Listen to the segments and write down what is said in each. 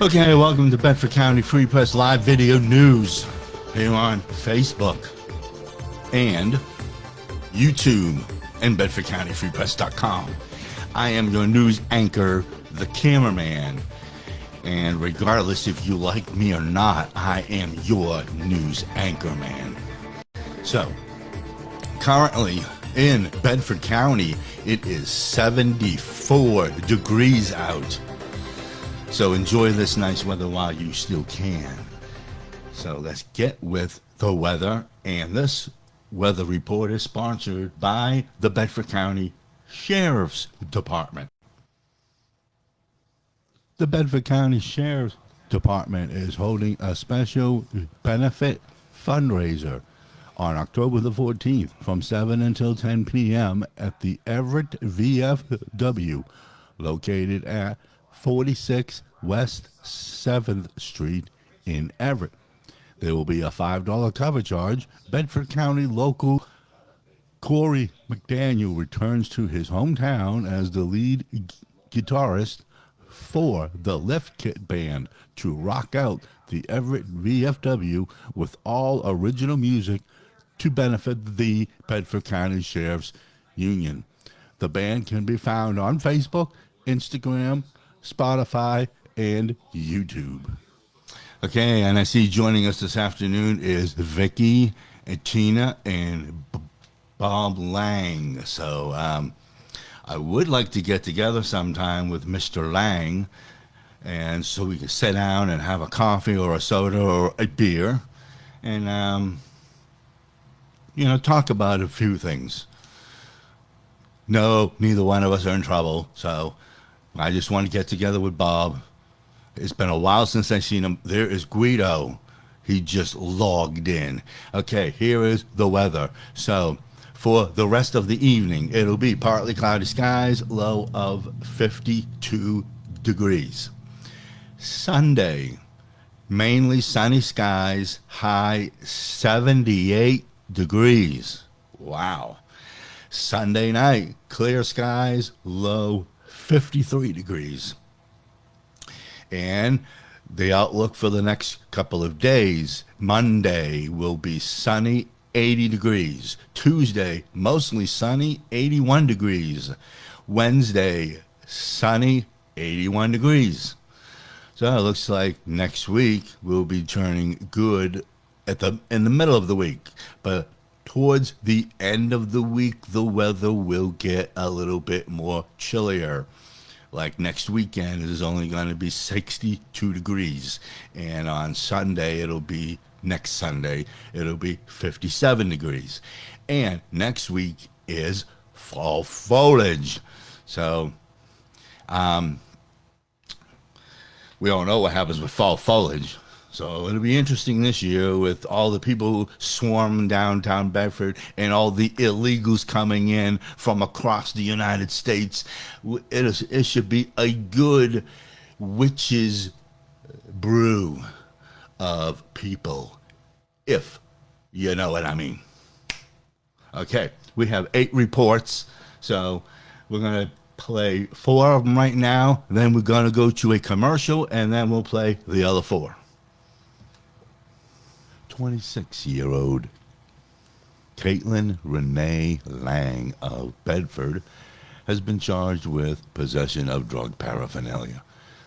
Okay, welcome to Bedford County Free Press Live Video News here on Facebook and YouTube and BedfordCountyFreePress.com. I am your news anchor, the cameraman, and regardless if you like me or not, I am your news anchor man. So, currently in Bedford County, it is 74 degrees out. So enjoy this nice weather while you still can. So let's get with the weather. And this weather report is sponsored by the Bedford County Sheriff's Department. The Bedford County Sheriff's Department is holding a special benefit fundraiser on October the 14th from 7 until 10 p.m. at the Everett VFW, located at 46 West 7th Street in Everett. There will be a $5 cover charge. Bedford County local Corey McDaniel returns to his hometown as the lead guitarist for the Lift Kit Band to rock out the Everett VFW with all original music to benefit the Bedford County Sheriff's Union. The band can be found on Facebook, Instagram, Spotify, and YouTube. Okay, and I see joining us this afternoon is Vicky, and Tina, and Bob Lang. So I would like to get together sometime with Mr. Lang, and so we can sit down and have a coffee or a soda or a beer, and talk about a few things. No, neither one of us are in trouble, so I just want to get together with Bob. It's been a while since I've seen him. There is Guido. He just logged in. Okay, here is the weather. So for the rest of the evening, it'll be partly cloudy skies, low of 52 degrees. Sunday, mainly sunny skies, high 78 degrees. Wow. Sunday night, clear skies, low 53 degrees. And the outlook for the next couple of days, Monday will be sunny, 80 degrees. Tuesday, mostly sunny, 81 degrees. Wednesday, sunny, 81 degrees. So it looks like next week will be turning good in the middle of the week. But towards the end of the week, the weather will get a little bit more chillier. Like next weekend is only going to be 62 degrees. And on Sunday, next Sunday, it'll be 57 degrees. And next week is fall foliage. So we all know what happens with fall foliage. So it'll be interesting this year with all the people who swarm downtown Bedford and all the illegals coming in from across the United States. It should be a good witch's brew of people, if you know what I mean. Okay, we have 8 reports, so we're going to play 4 of them right now. Then we're going to go to a commercial, and then we'll play the other 4. 26-year-old Caitlin Renee Lang of Bedford has been charged with possession of drug paraphernalia.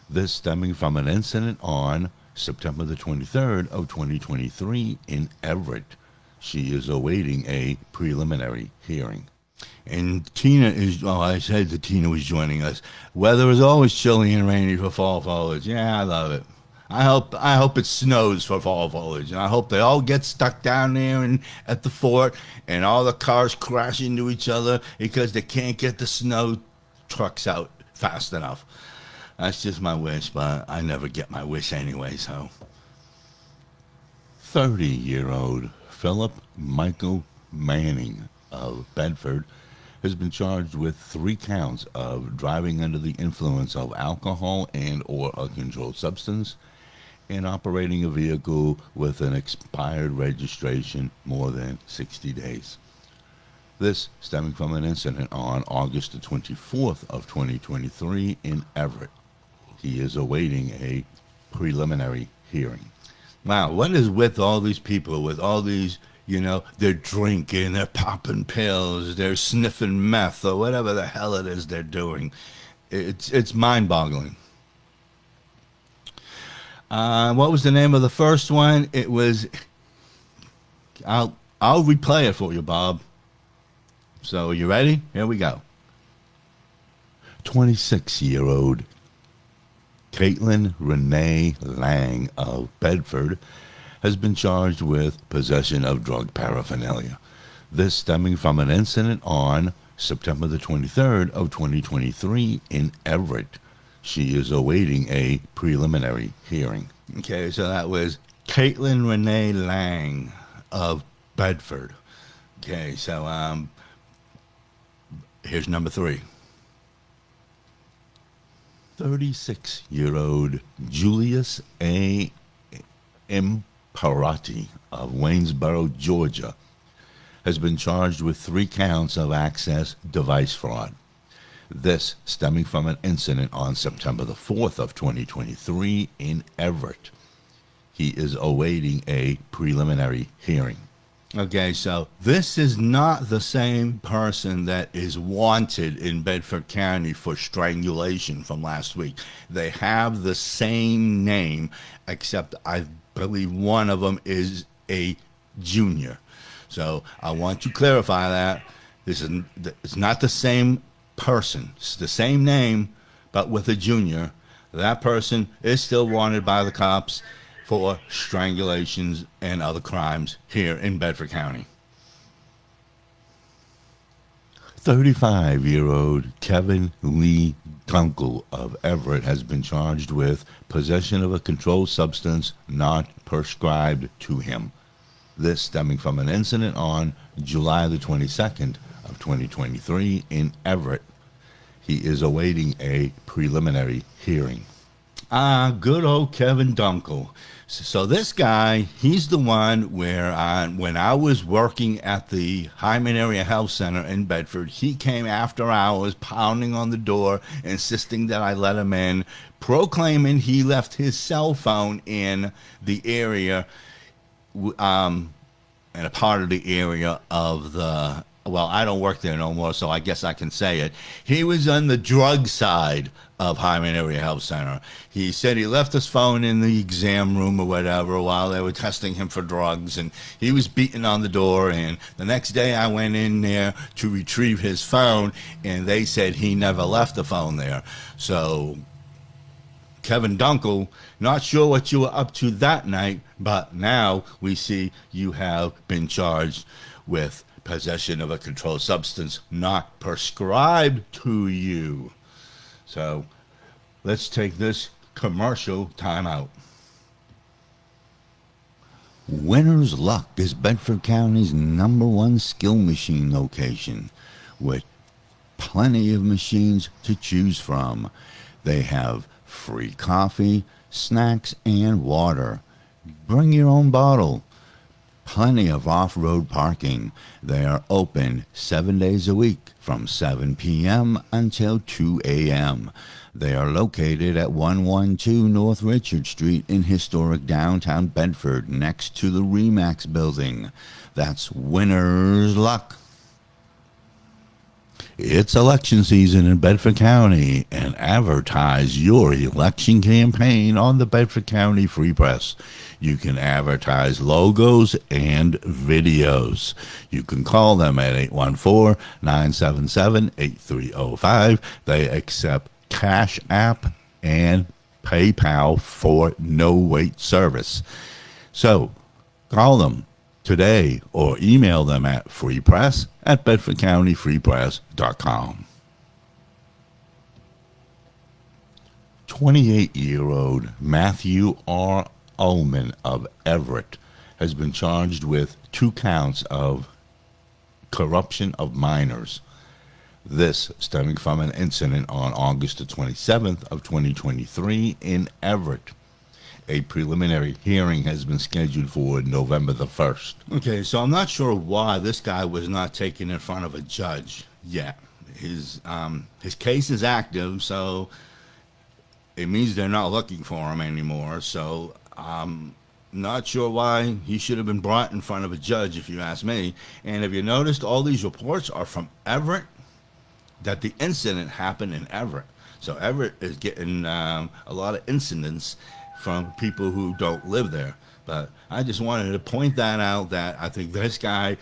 This stemming from an incident on September the 23rd of 2023 in Everett. She is awaiting a preliminary hearing. And I said that Tina was joining us. Weather is always chilly and rainy for fall foliage. Yeah, I love it. I hope it snows for fall foliage, and I hope they all get stuck down there and at the fort, and all the cars crash into each other because they can't get the snow trucks out fast enough. That's just my wish, but I never get my wish anyway. So, 30-year-old Philip Michael Manning of Bedford has been charged with 3 counts of driving under the influence of alcohol and or a controlled substance, and operating a vehicle with an expired registration more than 60 days. This stemming from an incident on August the 24th of 2023 in Everett. He is awaiting a preliminary hearing. Wow, what is with all these people, with all these, they're drinking, they're popping pills, they're sniffing meth, or whatever the hell it is they're doing? It's mind-boggling. What was the name of the first one? It was, I'll replay it for you, Bob. So you ready? Here we go. 26-year-old Caitlin Renee Lang of Bedford has been charged with possession of drug paraphernalia. This stemming from an incident on September the 23rd of 2023 in Everett. She is awaiting a preliminary hearing. Okay, so that was Caitlin Renee Lang of Bedford. Okay, so here's number 3. 36-year-old Julius A. Imparati of Waynesboro, Georgia, has been charged with 3 counts of access device fraud. This stemming from an incident on September the 4th of 2023 in Everett. He is awaiting a preliminary hearing. Okay, so this is not the same person that is wanted in Bedford County for strangulation from last week. They have the same name, except I believe one of them is a junior. So I want to clarify that. It's not the same person. It's the same name, but with a junior. That person is still wanted by the cops for strangulations and other crimes here in Bedford County. 35-year-old Kevin Lee Dunkel of Everett has been charged with possession of a controlled substance not prescribed to him. This stemming from an incident on July the 22nd of 2023 in Everett. He is awaiting a preliminary hearing. Good old Kevin Dunkel. So this guy, he's the one where when I was working at the Hyman Area Health Center in Bedford, he came after hours, pounding on the door, insisting that I let him in, proclaiming he left his cell phone in the area, in a part of the area of the, well, I don't work there no more, so I guess I can say it. He was on the drug side of Hyman Area Health Center. He said he left his phone in the exam room or whatever while they were testing him for drugs, and he was beating on the door. And the next day I went in there to retrieve his phone, and they said he never left the phone there. So Kevin Dunkel, not sure what you were up to that night, but now we see you have been charged with possession of a controlled substance not prescribed to you. So let's take this commercial time out. Winner's Luck is Bedford County's #1 skill machine location with plenty of machines to choose from. They have free coffee, snacks, and water. Bring your own bottle. Plenty of off-road parking. They are open 7 days a week from 7 p.m. until 2 a.m. They are located at 112 North Richard Street in historic downtown Bedford, next to the RE/MAX building. That's Winner's Luck. It's election season in Bedford County, and advertise your election campaign on the Bedford County Free Press. You can advertise logos and videos. You can call them at 814-977-8305. They accept Cash App and PayPal for no-wait service. So call them today or email them at freepress@bedfordcountyfreepress.com. 28-year-old Matthew R. Ullman of Everett has been charged with 2 counts of corruption of minors. This stemming from an incident on August the 27th of 2023 in Everett. A preliminary hearing has been scheduled for November the 1st. Okay, so I'm not sure why this guy was not taken in front of a judge yet. His case is active, so it means they're not looking for him anymore. So I'm not sure why he should have been brought in front of a judge, if you ask me. And if you noticed, all these reports are from Everett, that the incident happened in Everett. So Everett is getting a lot of incidents from people who don't live there. But I just wanted to point that out, that I think this guy,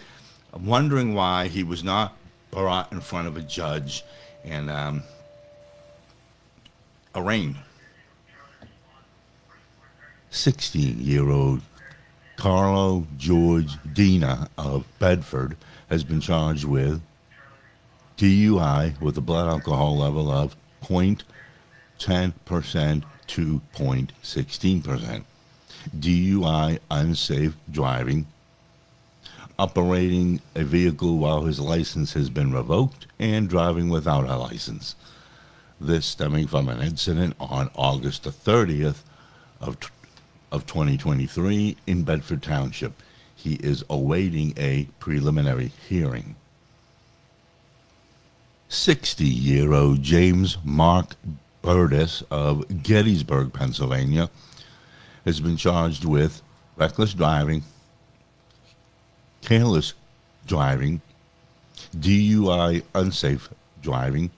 I'm wondering why he was not brought in front of a judge and arraigned. 16-year-old Carlo George Dina of Bedford has been charged with DUI with a blood alcohol level of 0.10% to 0.16%, DUI unsafe driving, operating a vehicle while his license has been revoked, and driving without a license. This stemming from an incident on August the 30th of 2023 in Bedford Township. He is awaiting a preliminary hearing. 60-year-old James Mark Burtis of Gettysburg, Pennsylvania, has been charged with reckless driving, careless driving, DUI unsafe driving,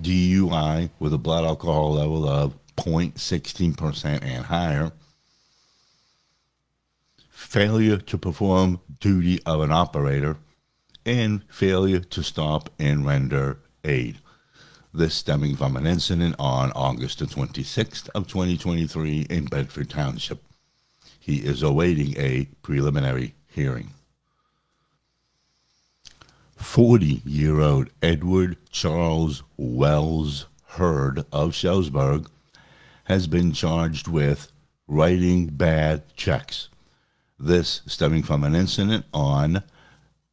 DUI with a blood alcohol level of 0.16% and higher, failure to perform duty of an operator, and failure to stop and render aid. This stemming from an incident on August the 26th of 2023 in Bedford Township. He is awaiting a preliminary hearing. 40-year-old Edward Charles Wells Hurd of Shelburne has been charged with writing bad checks. This stemming from an incident on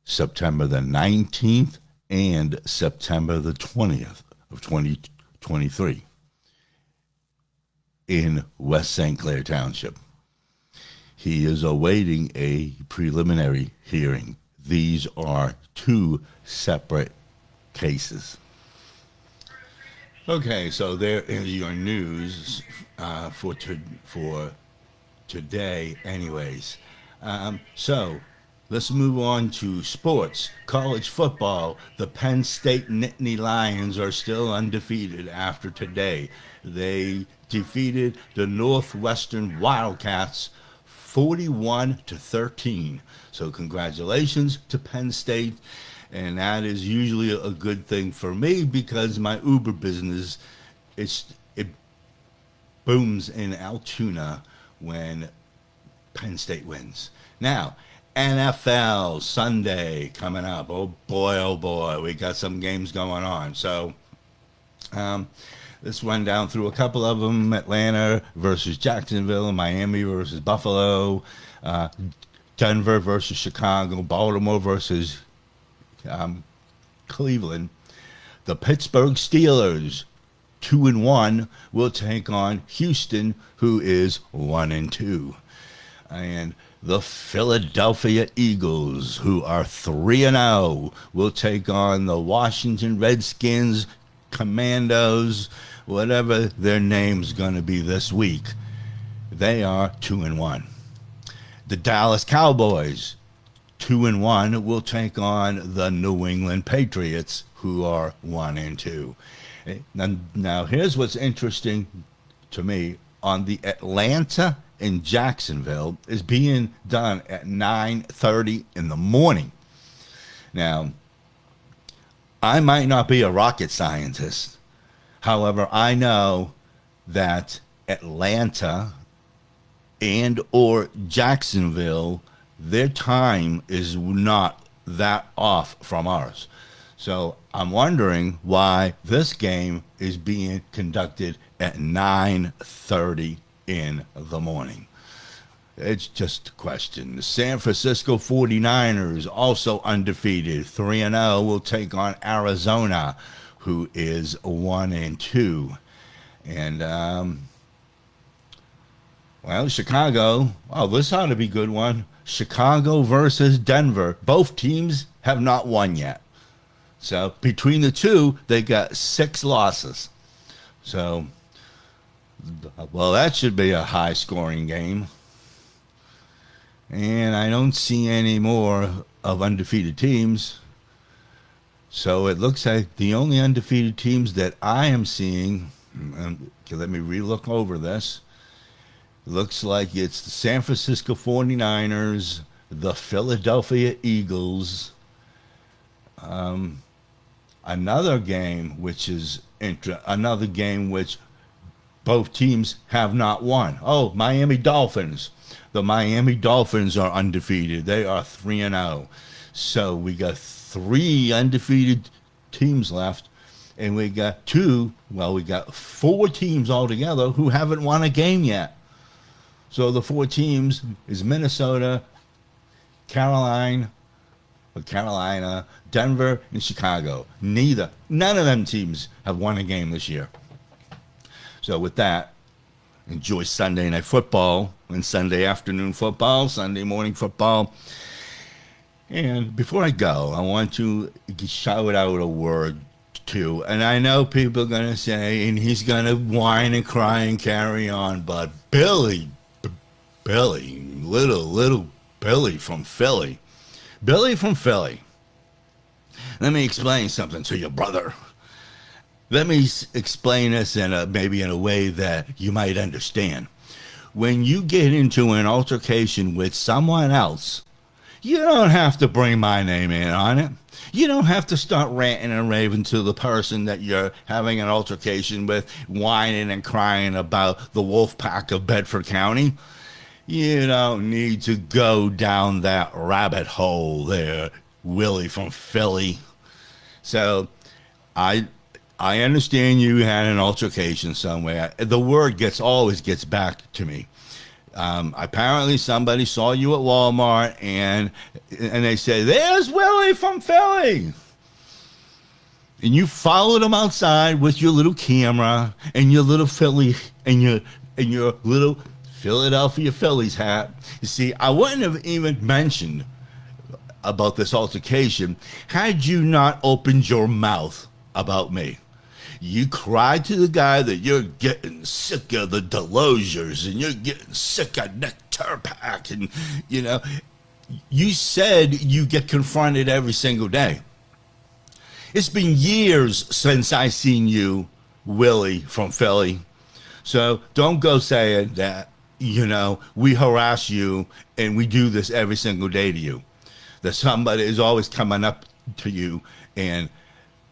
September the 19th and September the 20th of 2023 in West St. Clair Township. He is awaiting a preliminary hearing. These are two separate cases. Okay, so there is your news for today anyways. So let's move on to sports. College football. The Penn State Nittany Lions are still undefeated after today. They defeated the Northwestern Wildcats 41-13. So congratulations to Penn State. And that is usually a good thing for me because my Uber business, it booms in Altoona when Penn State wins. Now, NFL Sunday coming up. Oh boy, we got some games going on. So let's run down through a couple of them. Atlanta versus Jacksonville, Miami versus Buffalo, Denver versus Chicago, Baltimore versus Cleveland. The Pittsburgh Steelers, 2-1, will take on Houston, who is 1-2. And the Philadelphia Eagles, who are 3-0, will take on the Washington Redskins, Commandos, whatever their name's going to be this week. They are 2-1. The Dallas Cowboys, 2-1, will take on the New England Patriots, who are 1-2. Now, here's what's interesting to me. On the Atlanta and Jacksonville is being done at 9:30 in the morning. Now, I might not be a rocket scientist. However, I know that Atlanta and or Jacksonville, their time is not that off from ours. So I'm wondering why this game is being conducted at 9:30 in the morning. It's just a question. The San Francisco 49ers, also undefeated, 3-0, will take on Arizona, who is 1-2. And, well, Chicago, oh, this ought to be a good one. Chicago versus Denver. Both teams have not won yet. So between the two, they got 6 losses. So Well, that should be a high scoring game. And I don't see any more of undefeated teams. So it looks like the only undefeated teams that I am seeing, okay, let me relook over this. Looks like it's the San Francisco 49ers, the Philadelphia Eagles, another game which is another game which both teams have not won. Oh, Miami Dolphins. The Miami Dolphins are undefeated. They are 3-0. So we got three undefeated teams left, and we got we got four teams altogether who haven't won a game yet. So the four teams is Minnesota, Carolina, Denver, and Chicago. None of them teams have won a game this year. So with that, enjoy Sunday night football and Sunday afternoon football, Sunday morning football. And before I go, I want to shout out a word too. And I know people are going to say, and he's going to whine and cry and carry on, but Billy, little Billy from Philly. Billy from Philly. Let me explain something to your brother. Let me explain this maybe in a way that you might understand. When you get into an altercation with someone else, you don't have to bring my name in on it. You don't have to start ranting and raving to the person that you're having an altercation with, whining and crying about the wolf pack of Bedford County. You don't need to go down that rabbit hole there, Willie from Philly. So I understand you had an altercation somewhere. The word always gets back to me. Apparently somebody saw you at Walmart and they said, "There's Willie from Philly." And you followed him outside with your little camera and your little Philly and your little Philadelphia Phillies hat. You see, I wouldn't have even mentioned about this altercation had you not opened your mouth about me. You cried to the guy that you're getting sick of the Delosiers and you're getting sick of Nick Turpak, and you said you get confronted every single day. It's been years since I seen you, Willie from Philly. So don't go saying that, we harass you and we do this every single day to you. That somebody is always coming up to you and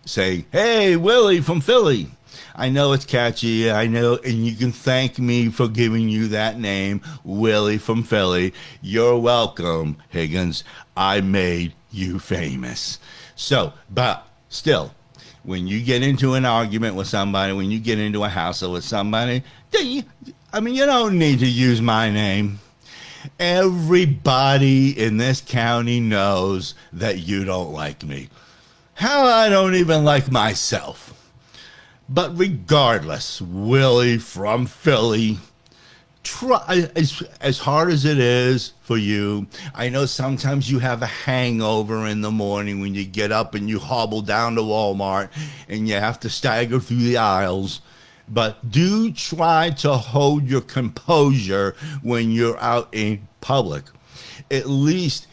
say, "Hey, Willie from Philly." I know it's catchy. I know, and you can thank me for giving you that name, Willie from Philly. You're welcome, Higgins. I made you famous. So, but still, when you get into an argument with somebody, when you get into a hassle with somebody, you don't need to use my name. Everybody in this county knows that you don't like me. How I don't even like myself. But regardless, Willie from Philly, try as hard as it is for you. I know sometimes you have a hangover in the morning when you get up and you hobble down to Walmart and you have to stagger through the aisles. But do try to hold your composure when you're out in public. At least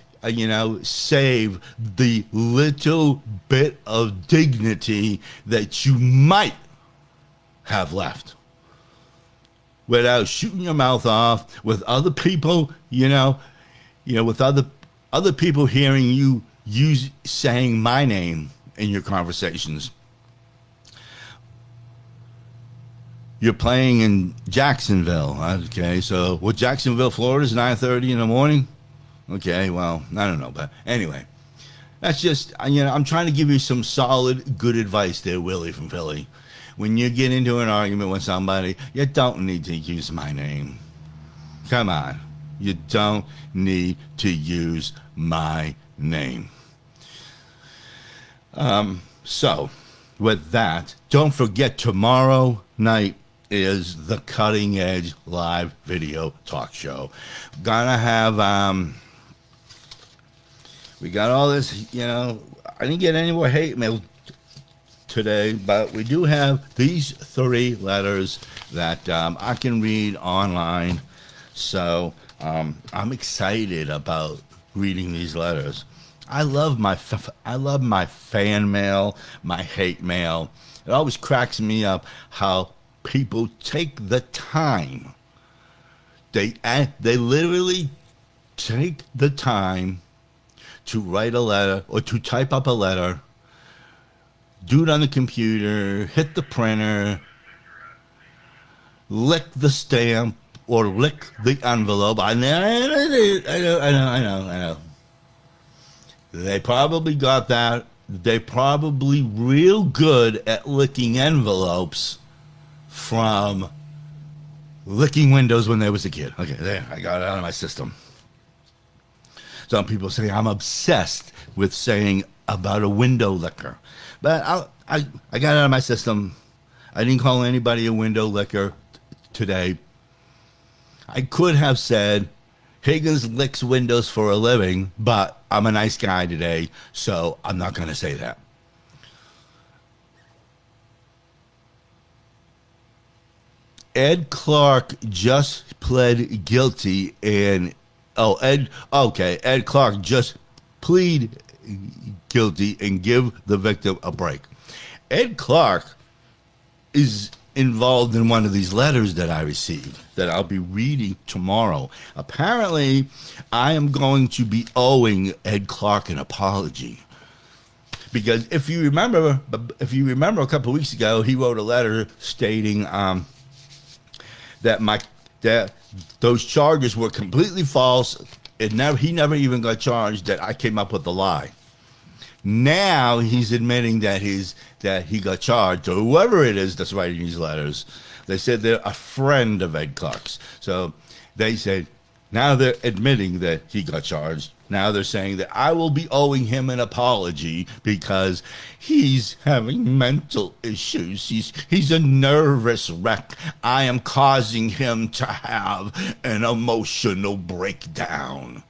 save the little bit of dignity that you might have left without shooting your mouth off with other people, with other people hearing you saying my name in your conversations. You're playing in Jacksonville. Okay, so Jacksonville, Florida is 9:30 in the morning. Okay, well, I don't know, but anyway, that's just, I'm trying to give you some solid, good advice there, Willie from Philly. When you get into an argument with somebody, you don't need to use my name. Come on. You don't need to use my name. So, with that, don't forget tomorrow night is the Cutting Edge live video talk show. Gonna have, we got all this, I didn't get any more hate mail today, but we do have these 3 letters that I can read online. So I'm excited about reading these letters. I love my fan mail, my hate mail. It always cracks me up how people take the time. They literally take the time to write a letter or to type up a letter, do it on the computer, hit the printer, lick the stamp or lick the envelope. I know. They probably got that. They probably real good at licking envelopes from licking windows when they was a kid. Okay, there, I got it out of my system. Some people say I'm obsessed with saying about a window licker. But I got it out of my system. I didn't call anybody a window licker today. I could have said Higgins licks windows for a living, but I'm a nice guy today, so I'm not going to say that. Ed Clark just pled guilty and Ed Clark just plead guilty and give the victim a break. Ed Clark is involved in one of these letters that I received that I'll be reading tomorrow. Apparently, I am going to be owing Ed Clark an apology. Because if you remember a couple of weeks ago, he wrote a letter stating that those charges were completely false. He never even got charged that I came up with the lie. Now he's admitting that he got charged, or whoever it is that's writing these letters. They said they're a friend of Ed Clark's. So they said now they're admitting that he got charged. Now they're saying that I will be owing him an apology because he's having mental issues. He's a nervous wreck. I am causing him to have an emotional breakdown.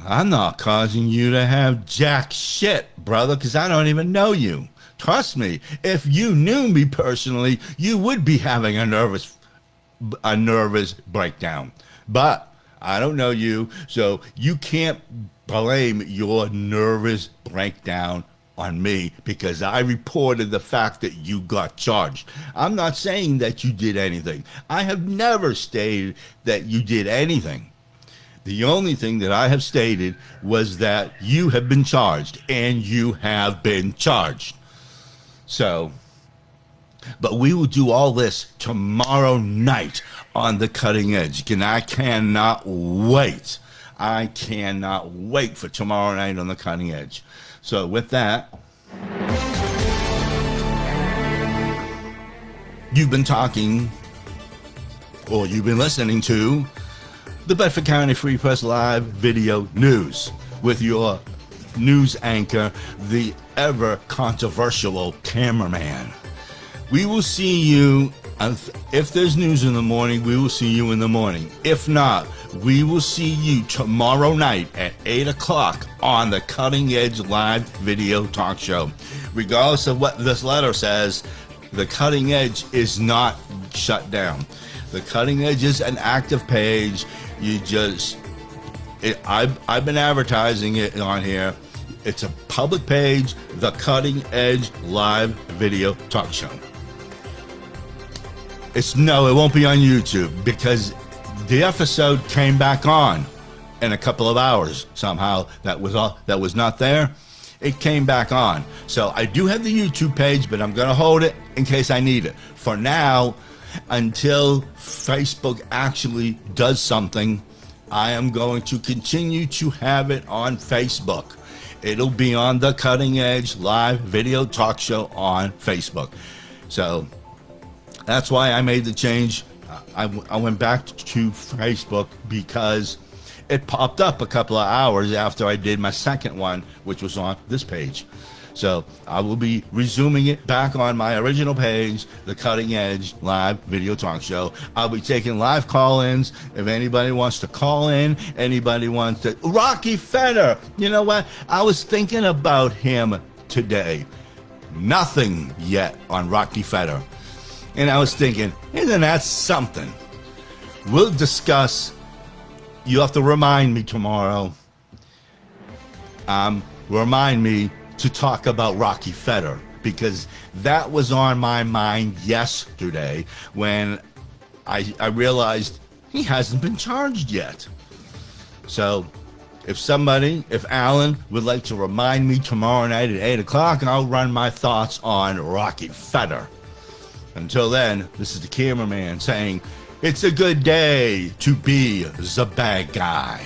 I'm not causing you to have jack shit, brother, because I don't even know you. Trust me, if you knew me personally, you would be having a nervous breakdown. But I don't know you, so you can't blame your nervous breakdown on me because I reported the fact that you got charged. I'm not saying that you did anything. I have never stated that you did anything. The only thing that I have stated was that you have been charged, and you have been charged. So, but we will do all this tomorrow night on The Cutting Edge, and I cannot wait. I cannot wait for tomorrow night on The Cutting Edge. So with that, you've been talking, or you've been listening to the Bedford County Free Press Live Video News with your news anchor, the ever controversial cameraman. We will see you, if there's news in the morning, we will see you in the morning. If not, we will see you tomorrow night at 8 o'clock on the Cutting Edge Live Video Talk Show. Regardless of what this letter says, the Cutting Edge is not shut down. The Cutting Edge is an active page. I've been advertising it on here. It's a public page, the Cutting Edge Live Video Talk Show. It won't be on YouTube because the episode came back on in a couple of hours somehow. That was not there. It came back on. So I do have the YouTube page, but I'm going to hold it in case I need it. For now, until Facebook actually does something, I am going to continue to have it on Facebook. It'll be on the Cutting Edge Live Video Talk Show on Facebook. So that's why I made the change. I went back to Facebook because it popped up a couple of hours after I did my second one, which was on this page. So I will be resuming it back on my original page, the Cutting Edge Live Video Talk Show. I'll be taking live call-ins. If anybody wants to call in, anybody wants to... Rocky Feder! You know what? I was thinking about him today. nothing yet on Rocky Federer. And I was thinking, isn't that something? We'll discuss. You have to remind me tomorrow. Remind me to talk about Rocky Federer, because that was on my mind yesterday when I realized he hasn't been charged yet. So if Alan would like to remind me tomorrow night at 8 o'clock, I'll run my thoughts on Rocky Federer. Until then, this is the cameraman saying, it's a good day to be the bad guy.